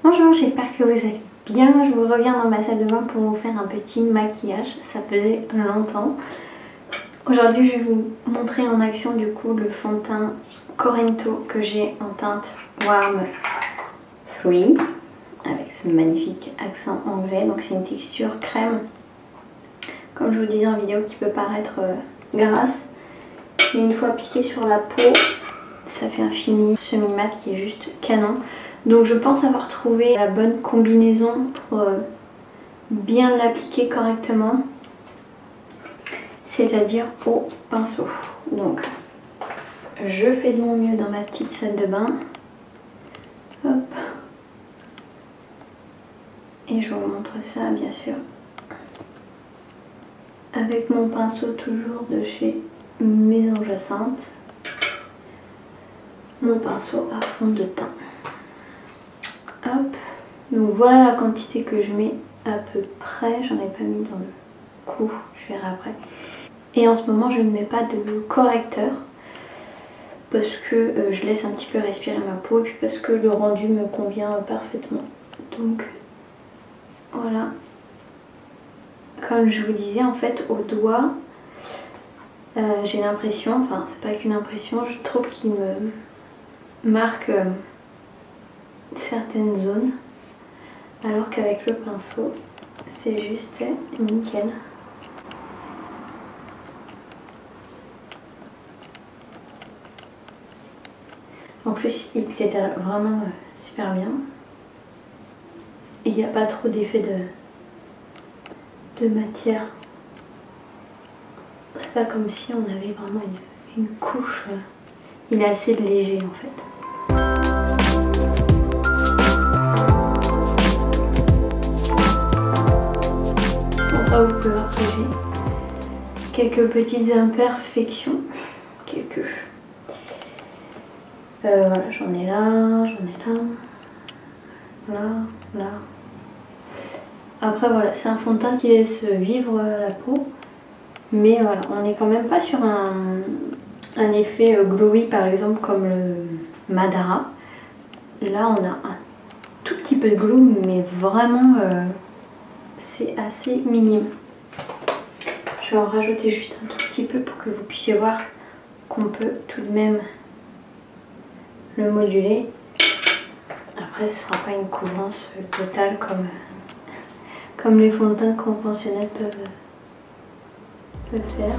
Bonjour, j'espère que vous allez bien. Je vous reviens dans ma salle de bain pour vous faire un petit maquillage. Ça faisait longtemps. Aujourd'hui, je vais vous montrer en action du coup le fond de teint Corento que j'ai en teinte Warm 3 avec ce magnifique accent anglais. Donc c'est une texture crème, comme je vous disais en vidéo, qui peut paraître grasse. Et une fois appliqué sur la peau, ça fait un fini semi-mat qui est juste canon. Donc je pense avoir trouvé la bonne combinaison pour bien l'appliquer correctement, c'est-à-dire au pinceau. Donc je fais de mon mieux dans ma petite salle de bain. Hop. Et je vous montre ça bien sûr avec mon pinceau toujours de chez Maison Jacinthe. Mon pinceau à fond de teint. Hop, donc voilà la quantité que je mets à peu près. J'en ai pas mis dans le coup, je verrai après. Et en ce moment je ne mets pas de correcteur parce que je laisse un petit peu respirer ma peau et puis parce que le rendu me convient parfaitement. Donc voilà, comme je vous disais, en fait au doigt j'ai l'impression, enfin c'est pas qu'une impression, je trouve qu'il me marque certaines zones, alors qu'avec le pinceau c'est juste nickel. En plus il s'étale vraiment super bien et il n'y a pas trop d'effet de matière. C'est pas comme si on avait vraiment une couche, il est assez léger en fait. Vous pouvez voir que j'ai quelques petites imperfections, voilà, j'en ai là, là. Après voilà, c'est un fond de teint qui laisse vivre la peau, mais voilà, on n'est quand même pas sur un effet glowy par exemple comme le Madara. Là on a un tout petit peu de glow, mais vraiment c'est assez minime. Je vais en rajouter juste un tout petit peu pour que vous puissiez voir qu'on peut tout de même le moduler. Après ce ne sera pas une couvrance totale comme les fonds de teint conventionnels peuvent le faire.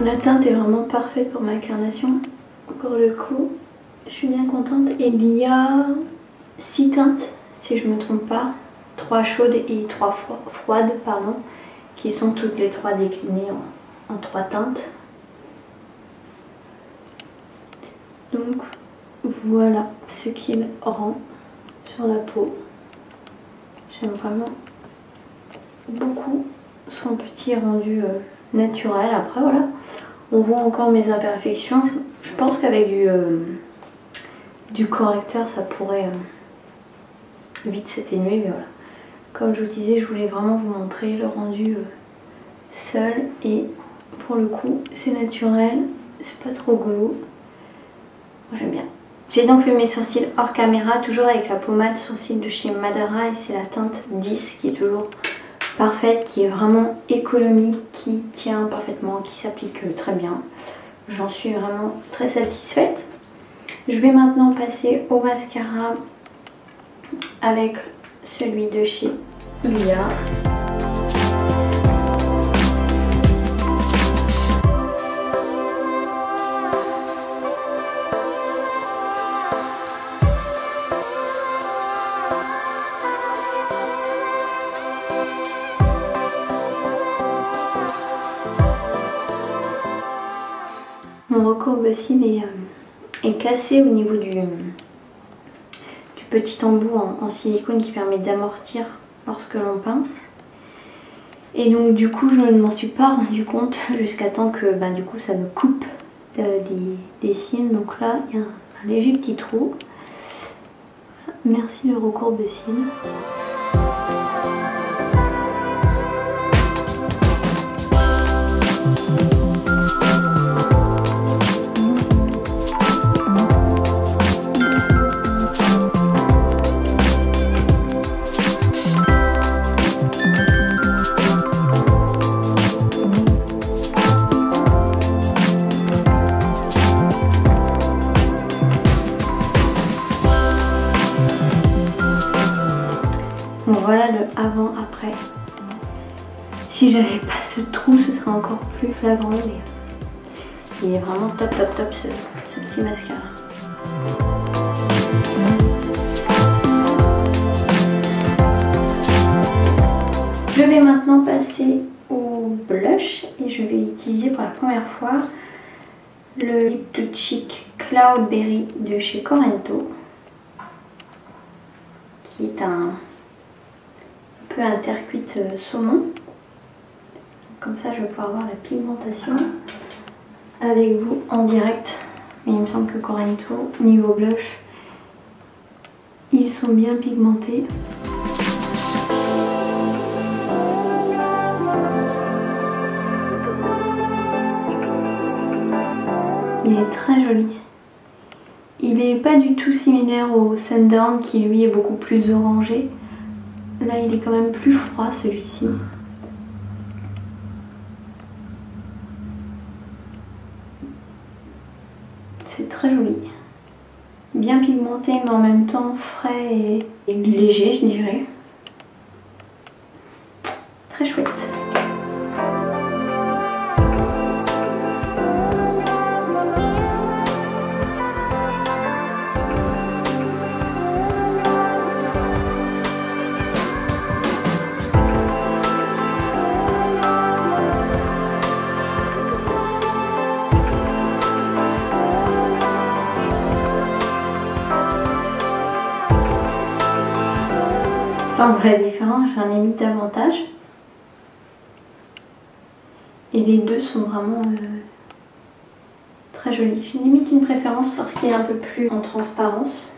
La teinte est vraiment parfaite pour ma carnation. Pour le coup, je suis bien contente. Et il y a 6 teintes, si je ne me trompe pas. 3 chaudes et 3 froides, pardon, qui sont toutes les 3 déclinées en 3 teintes. Donc voilà ce qu'il rend sur la peau. J'aime vraiment beaucoup son petit rendu naturel. Après voilà, on voit encore mes imperfections. Je pense qu'avec du correcteur ça pourrait vite s'atténuer, mais voilà, comme je vous disais, je voulais vraiment vous montrer le rendu seul, et pour le coup c'est naturel, c'est pas trop glow. Moi j'aime bien. J'ai donc fait mes sourcils hors caméra, toujours avec la pommade sourcils de chez Madara, et c'est la teinte 10 qui est toujours parfaite, qui est vraiment économique, qui tient parfaitement, qui s'applique très bien. J'en suis vraiment très satisfaite. Je vais maintenant passer au mascara avec celui de chez Ilia. Mon recourbe cils est cassé au niveau du petit embout en silicone qui permet d'amortir lorsque l'on pince. Et donc du coup je ne m'en suis pas rendu compte jusqu'à temps que du coup ça me coupe des cils. Donc là il y a un léger petit trou. Merci le recourbe-cils. Bon, voilà le avant-après. Si j'avais pas ce trou, ce serait encore plus flagrant, mais il est vraiment top ce petit mascara. Je vais maintenant passer au blush et je vais utiliser pour la première fois le Lip to Cheek Cloudberry de chez Corento, qui est un peu intercuite saumon. Comme ça je vais pouvoir voir la pigmentation avec vous en direct. Mais il me semble que Corento, niveau blush, ils sont bien pigmentés. Il est très joli. Il n'est pas du tout similaire au Sundown qui lui est beaucoup plus orangé. Là il est quand même plus froid celui-ci. C'est très joli. Bien pigmenté mais en même temps frais et léger je dirais. Très chouette. Enfin, pour la différence, j'en ai mis davantage. Et les deux sont vraiment très jolis. J'ai limite une préférence lorsqu'il est un peu plus en transparence.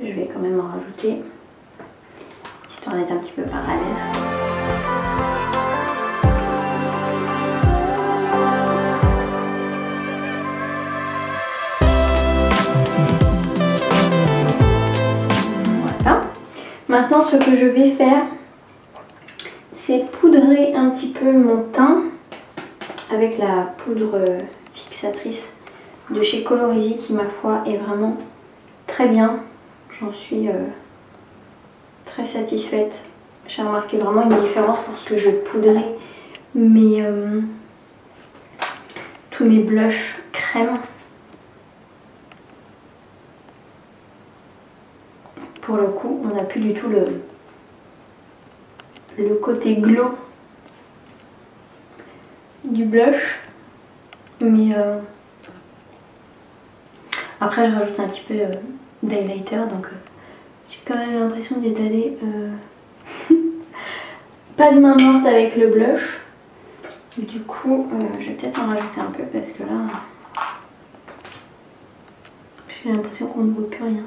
Je vais quand même en rajouter, histoire d'être un petit peu parallèle. Maintenant, ce que je vais faire, c'est poudrer un petit peu mon teint avec la poudre fixatrice de chez Colorisy qui, ma foi, est vraiment très bien. J'en suis très satisfaite. J'ai remarqué vraiment une différence lorsque je poudrais tous mes blushs crème. Pour le coup, on n'a plus du tout le côté glow du blush. Mais après, je rajoute un petit peu d'highlighter. Donc j'ai quand même l'impression d'être allée pas de main morte avec le blush. Du coup, je vais peut-être en rajouter un peu parce que là, j'ai l'impression qu'on ne voit plus rien.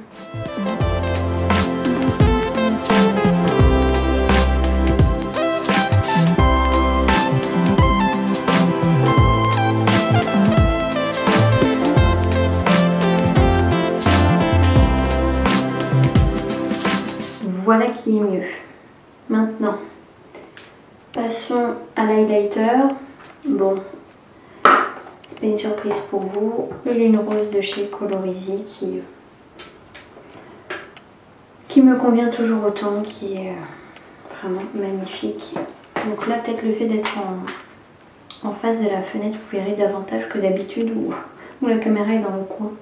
Voilà qui est mieux. Maintenant, passons à l'highlighter. Bon, c'est pas une surprise pour vous. Le Lune Rose de chez Colorisy qui me convient toujours autant, qui est vraiment magnifique. Donc là, peut-être le fait d'être en face de la fenêtre, vous verrez davantage que d'habitude où la caméra est dans le coin.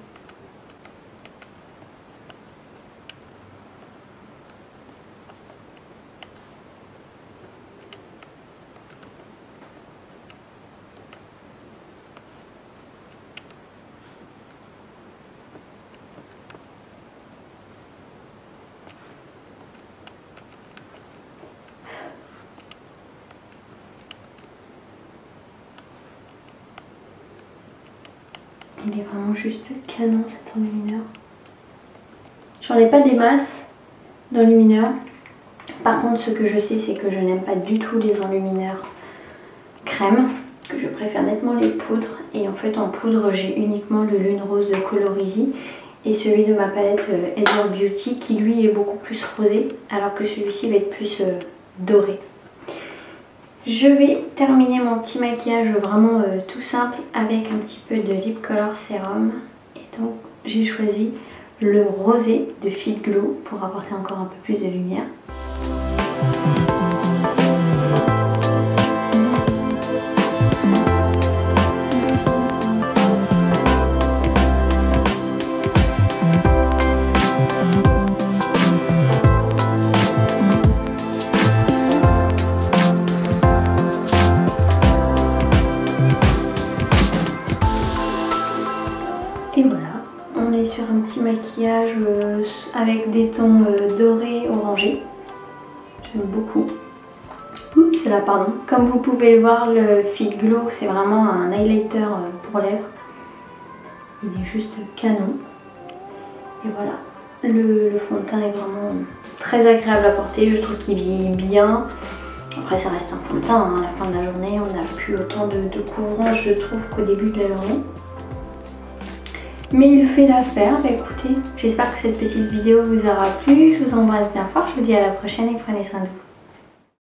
Il est vraiment juste canon cet enlumineur. J'en ai pas des masses d'enlumineurs. Par contre, ce que je sais, c'est que je n'aime pas du tout les enlumineurs crème, que je préfère nettement les poudres. Et en fait, en poudre, j'ai uniquement le Lune Rose de Colorisy et celui de ma palette Heather Beauty qui lui est beaucoup plus rosé, alors que celui-ci va être plus doré. Je vais terminer mon petit maquillage vraiment tout simple avec un petit peu de Lip Color Sérum. Et donc, j'ai choisi le rosé de Fit Glow pour apporter encore un peu plus de lumière. Et voilà, on est sur un petit maquillage avec des tons dorés, orangés. J'aime beaucoup. Oups, là, pardon. Comme vous pouvez le voir, le Fit Glow, c'est vraiment un highlighter pour lèvres. Il est juste canon. Et voilà, le fond de teint est vraiment très agréable à porter. Je trouve qu'il vieillit bien. Après, ça reste un fond de teint. Hein. À la fin de la journée, on n'a plus autant de couvrant, je trouve, qu'au début de la journée. Mais il fait l'affaire. Bah écoutez, j'espère que cette petite vidéo vous aura plu. Je vous embrasse bien fort. Je vous dis à la prochaine et prenez soin de vous.